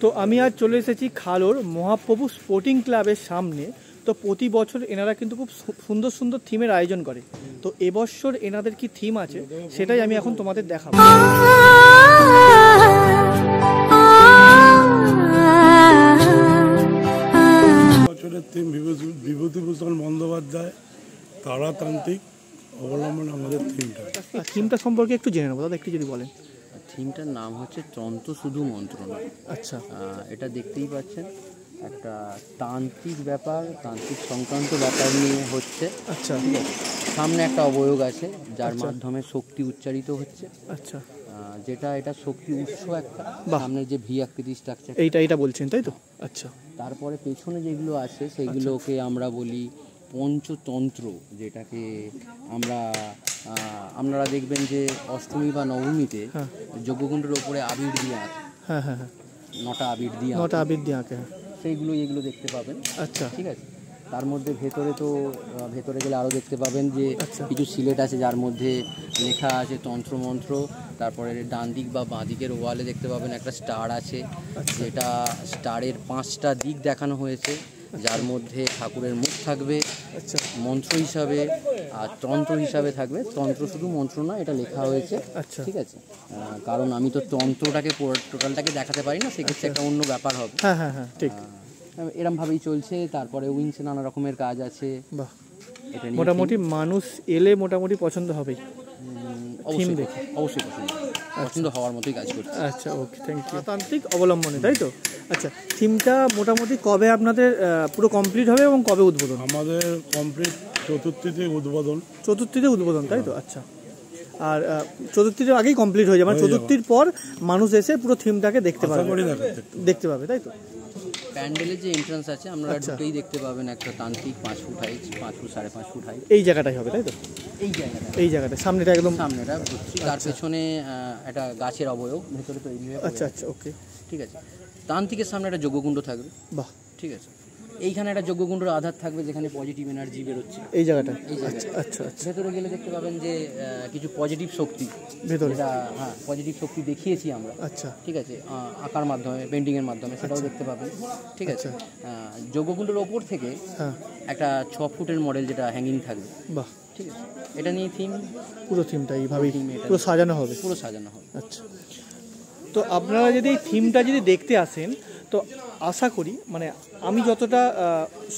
তো আমি আজ চলে এসেছি খালোর মহাপ্রভু স্পোর্টিং ক্লাবের সামনে। তো প্রতি বছর এনারা কিন্তু খুব সুন্দর সুন্দর থিমের আয়োজন করে। তো এবছর এনাদের কি থিম আছে সেটাই আমি এখন তোমাদের দেখাবো। বছরের থিম বিভূতিভূষণ বন্দ্যোপাধ্যায় তারাতান্ত্রিক অবলম্বন আমাদের থিমটা সম্পর্কে একটু জেনে নেবো দাদা, একটু যদি বলেন। থিমটার নাম হচ্ছে তন্ত্র শুধু মন্ত্র নয়। আচ্ছা, এটা দেখতেই পাচ্ছেন একটা তান্ত্রিক ব্যাপার, তান্ত্রিক সংক্রান্ত ব্যাপার নিয়ে হচ্ছে। আচ্ছা, ঠিক আছে। সামনে একটা অবয়ব আছে যার মাধ্যমে শক্তি উচ্চারিত হচ্ছে। আচ্ছা, এটা শক্তি উৎস একটা। সামনে যে ভি আকৃতি স্ট্রাকচার, এইটা বলছেন তাই তো? আচ্ছা। তারপরে পেছনে যেগুলো আছে সেগুলোকে আমরা বলি পঞ্চতন্ত্র, যেটাকে আপনারা দেখবেন যে অষ্টমী বা নবমীতে যজ্ঞকুণ্ডের ওপরে আবির দিয়ে আঁকে। হ্যাঁ হ্যাঁ হ্যাঁ, নটা আবির দিয়ে আঁকে। এগুলো দেখতে পাবেন। আচ্ছা, ঠিক আছে। তার মধ্যে ভেতরে গেলে আরও দেখতে পাবেন যে কিছু সিলেট আছে যার মধ্যে লেখা আছে তন্ত্রমন্ত্র। তারপরে ডান দিক বা বাঁ দিকের ওয়ালে দেখতে পাবেন একটা স্টার আছে, যেটা স্টারের 5টা দিক দেখানো হয়েছে, যার মধ্যে ঠাকুরের মুখ থাকবে মন্ত্র হিসাবে, আর তন্ত্র হিসাবে থাকবে। তন্ত্র শুধু মন্ত্র না, এটা লেখা হয়েছে। ঠিক আছে। কারণ আমি তো তন্ত্রটাকে টোটালটাকে দেখাতে পারি না, সেক্ষেত্রে একটা অন্য ব্যাপার হবে। হ্যাঁ হ্যাঁ হ্যাঁ, ঠিক। এরম ভাবেই চলছে। তারপরে উইংসে নানা রকমের কাজ আছে। বাহ, মোটামুটি মানুষ এলে মোটামুটি পছন্দ হবেই। অবশ্যই পছন্দ হওয়ার মতোই কাজ করছে। আচ্ছা, ওকে, থ্যাংক ইউ। তান্ত্রিক অবলম্বনে, তাই তো? আচ্ছা, থিমটা মোটামুটি কবে আপনাদের পুরো কমপ্লিট হবে এবং কবে উদ্বোধন? আমাদের কমপ্লিট চতুর্থীতে উদ্বোধন, তাই তো? আচ্ছা। আর চতুর্থীর আগেই কমপ্লিট হয়ে যাবে, মানে চতুর্থীর পর মানুষ এসে পুরো থিমটাকে দেখতে পাবে, তাই তো? প্যান্ডেলের যে এন্ট্রান্স আছে আমরা দুটোই দেখতে পাবেন, একটা তান্ত্রিক 5 foot height, 5 foot 5.5 foot height. এই জায়গাটাই হবে, তাই তো? এই জায়গাটা সামনেটা একদম সামনেটা। তার পেছনে একটা গাছের অবয়ব ভেতরে তৈরি হয়ে। আচ্ছা আচ্ছা, ওকে, ঠিক আছে। তান্ত্রিকের সামনে একটা যজ্ঞকুণ্ড থাকবে। বাহ, ঠিক আছে। এইখানে একটা যজ্ঞকুণ্ডের আধার থাকবে যেখানে পজিটিভ এনার্জি বেরোচ্ছে। এই জায়গাটা। আচ্ছা। ভেতরে গেলে দেখতে পাবেন যে কিছু পজিটিভ শক্তি ভেতরে, পজিটিভ শক্তি দেখিয়েছি আমরা। আচ্ছা, ঠিক আছে। আঁকার মাধ্যমে, পেন্টিংয়ের মাধ্যমে সেটাও দেখতে পাবেন। ঠিক আছে। যজ্ঞকুণ্ডের ওপর থেকে একটা 6 ফুটের মডেল যেটা হ্যাঙ্গিং থাকবে। বাহ, ঠিক আছে। এটা নিয়ে পুরো থিমটা এইভাবেই পুরো সাজানো হবে। আচ্ছা, তো আপনারা যদি এই থিমটা দেখতে আসেন, তো আশা করি, মানে আমি যতটা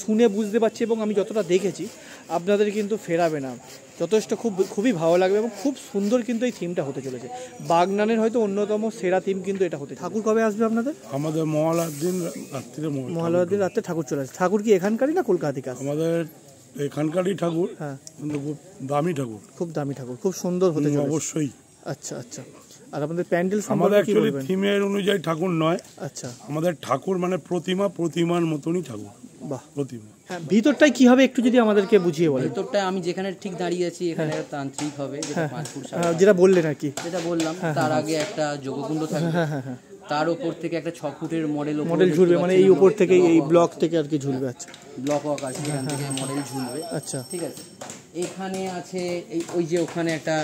শুনে বুঝতে পারছি এবং আমি যতটা দেখেছি, আপনাদের কিন্তু ফেরাবে না, যথেষ্ট খুবই ভালো লাগবে এবং খুব সুন্দর কিন্তু এই থিমটা হতে চলেছে। বাগনানের হয়তো অন্যতম সেরা থিম কিন্তু এটা হতে। ঠাকুর কবে আসবে আপনাদের? আমাদের মহালয়ার দিন রাত্রে ঠাকুর চলে আসে। ঠাকুর কি এখানকারই না কলকাতা থেকে আসে? আমাদের এখানকারই ঠাকুর। হ্যাঁ, কিন্তু খুব দামি ঠাকুর, খুব সুন্দর হতে চলেছে অবশ্যই। আচ্ছা আচ্ছা। আর আমাদের প্যান্ডেল আমাদের অ্যাকচুয়ালি থিমের অনুযায়ী ঠাকুর নয়। আচ্ছা, আমাদের ঠাকুর মানে প্রতিমার মতনই ঠাকুর। বাহ, প্রতিমা। হ্যাঁ, ভিতরটাই কি হবে একটু যদি আমাদেরকে বুঝিয়ে বলেন। ভিতরটায় আমি যেখানে ঠিক দাঁড়িয়ে আছি এখানে একটা তান্ত্রিক হবে, যেটা 5 ফুট, যেটা বললেন আর কি, যেটা বললাম। তার আগে একটা যজ্ঞকুণ্ড থাকবে। তার উপর থেকে একটা 6 ফুটের মডেল ঝুলবে, মানে এই উপর থেকে, এই ব্লক থেকে আর কি ঝুলবে। আচ্ছা, ব্লক আকাশ এখান থেকে মডেল ঝুলবে। আচ্ছা, ঠিক আছে। এখানে আছে ওই যে ওখানে একটা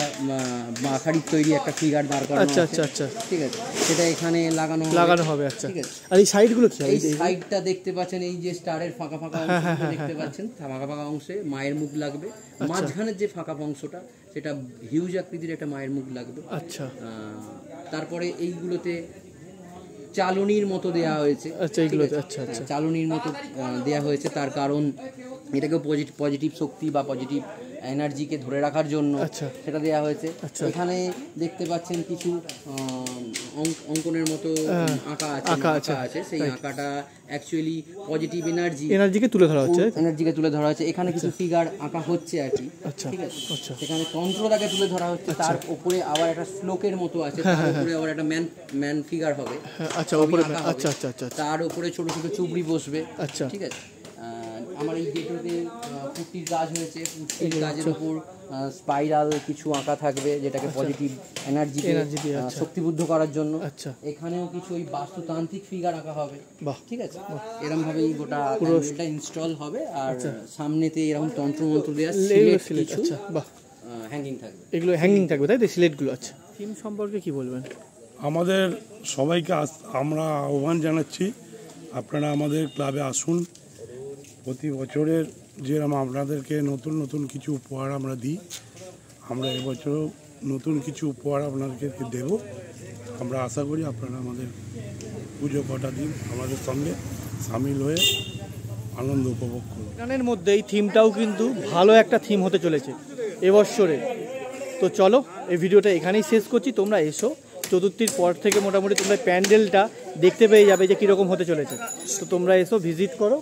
মাখাড়ির তৈরি একটা ফিগার দাঁড় করানো আছে। আচ্ছা আচ্ছা, ঠিক আছে। সেটা এখানে লাগানো হবে। আচ্ছা, ঠিক আছে। আর এই সাইডগুলো কি? এই সাইডটা দেখতে পাচ্ছেন, এই যে স্টারের ফাঁকা অংশ দেখতে পাচ্ছেন, ফাঁকা অংশে মায়ের মুখ লাগবে। মাঝখানের যে ফাঁকা অংশটা, সেটা হিউজ আকৃতির একটা মায়ের মুখ লাগবে। আচ্ছা। তারপরে এইগুলোতে চালনির মতো দেয়া হয়েছে। আচ্ছা, এইগুলোতে চালনির মতো দেয়া হয়েছে। তার কারণ এটাকে পজিটিভ শক্তি বা পজিটিভ এনার্জিকে ধরে রাখার জন্য সেটা দেয়া হয়েছে। এখানে দেখতে পাচ্ছেন কিছু অঙ্কনের মতো আঁকা আছে। সেই আঁকাটা অ্যাকচুয়ালি পজিটিভ এনার্জিকে তুলে ধরা হচ্ছে। এখানে কিছু ফিগার আঁকা হচ্ছে আর কি। ঠিক আছে। সেখানে তন্ত্রটাকে তুলে ধরা হচ্ছে। তার উপরে আবার একটা শ্লোকের মতো আছে, তার উপরে আবার একটা ম্যান ফিগার হবে। আচ্ছা, তার উপরে ছোট ছোট চুবড়ি বসবে। আচ্ছা, ঠিক আছে। আমার এই গেটে ফুটির কাজ হয়েছে। ফুটির কাজের উপর স্পাইরাল কিছু আঁকা থাকবে, যেটাকে পজিটিভ এনার্জিকে শক্তিবুদ্ধ করার জন্য। আচ্ছা, এখানেও কিছু ওই বাস্তুতান্ত্রিক ফিগার আঁকা হবে। বাহ, ঠিক আছে। এরকম ভাবে গোটা প্যান্ডেলটা ইনস্টল হবে। আর সামনেতে এরকম তন্ত্রমন্ত্র দেওয়া সিলেট কিছু হ্যাঙ্গিং থাকবে। এগুলো হ্যাঙ্গিং থাকবে, তাই তো? সিলেটগুলো। আচ্ছা, থিম সম্পর্কে কি বলবেন? আমাদের সবাইকে আমরা আহ্বান জানাচ্ছি, আপনারা আমাদের ক্লাবে আসুন। প্রতি বছরের যেরকম আপনাদেরকে নতুন নতুন কিছু উপহার আমরা দিই, আমরা এবছরও নতুন কিছু উপহার আপনাদেরকে দেব। আমরা আশা করি আপনারা আমাদের পুজো কটা দিন আমাদের সঙ্গে সামিল হয়ে আনন্দ উপভোগ করুন। গানের মধ্যে এই থিমটাও কিন্তু ভালো একটা থিম হতে চলেছে এবছরে। তো চলো এই ভিডিওটা এখানেই শেষ করছি। তোমরা এসো, চতুর্থীর পর থেকে মোটামুটি তোমরা প্যান্ডেলটা দেখতে পেয়ে যাবে যে কীরকম হতে চলেছে। তো তোমরা এসো, ভিজিট করো,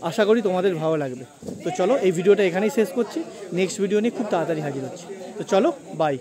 আশা করি তোমাদের ভালো লাগবে। তো চলো এই ভিডিওটা এখানেই শেষ করছি, নেক্সট ভিডিও নিয়ে খুব তাড়াতাড়ি হাজির হচ্ছি। তো চলো, বাই।